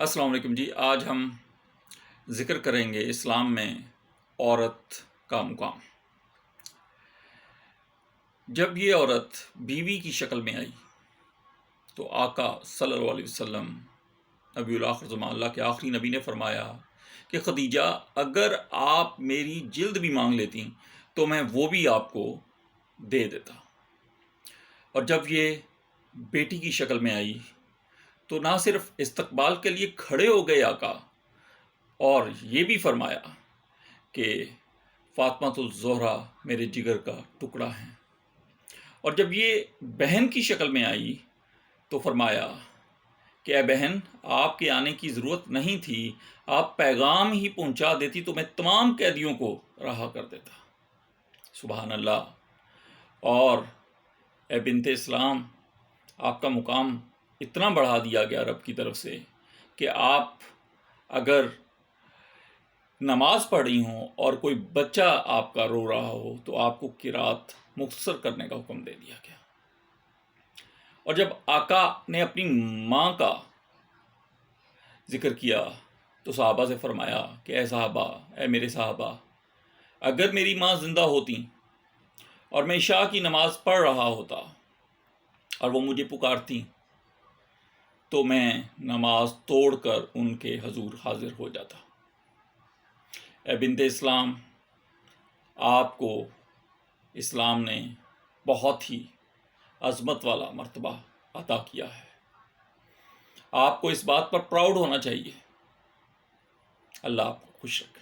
السلام علیکم جی، آج ہم ذکر کریں گے اسلام میں عورت کا مقام۔ جب یہ عورت بیوی کی شکل میں آئی تو آقا صلی اللہ علیہ وسلم نبی الآخر زمان، اللہ کے آخری نبی، نے فرمایا کہ خدیجہ، اگر آپ میری جلد بھی مانگ لیتی تو میں وہ بھی آپ کو دے دیتا۔ اور جب یہ بیٹی کی شکل میں آئی تو نہ صرف استقبال کے لیے کھڑے ہو گئے آقا، اور یہ بھی فرمایا کہ فاطمہ الزہرا میرے جگر کا ٹکڑا ہیں۔ اور جب یہ بہن کی شکل میں آئی تو فرمایا کہ اے بہن، آپ کے آنے کی ضرورت نہیں تھی، آپ پیغام ہی پہنچا دیتی تو میں تمام قیدیوں کو رہا کر دیتا۔ سبحان اللہ۔ اور اے بنت اسلام، آپ کا مقام اتنا بڑھا دیا گیا رب کی طرف سے کہ آپ اگر نماز پڑھ رہی ہوں اور کوئی بچہ آپ کا رو رہا ہو تو آپ کو قرات مختصر کرنے کا حکم دے دیا گیا۔ اور جب آقا نے اپنی ماں کا ذکر کیا تو صحابہ سے فرمایا کہ اے صحابہ، اے میرے صحابہ، اگر میری ماں زندہ ہوتی اور میں عشاء کی نماز پڑھ رہا ہوتا اور وہ مجھے پکارتی تو میں نماز توڑ کر ان کے حضور حاضر ہو جاتا۔ اے بنت اسلام، آپ کو اسلام نے بہت ہی عظمت والا مرتبہ عطا کیا ہے۔ آپ کو اس بات پر پراؤڈ ہونا چاہیے۔ اللہ آپ کو خوش رکھے۔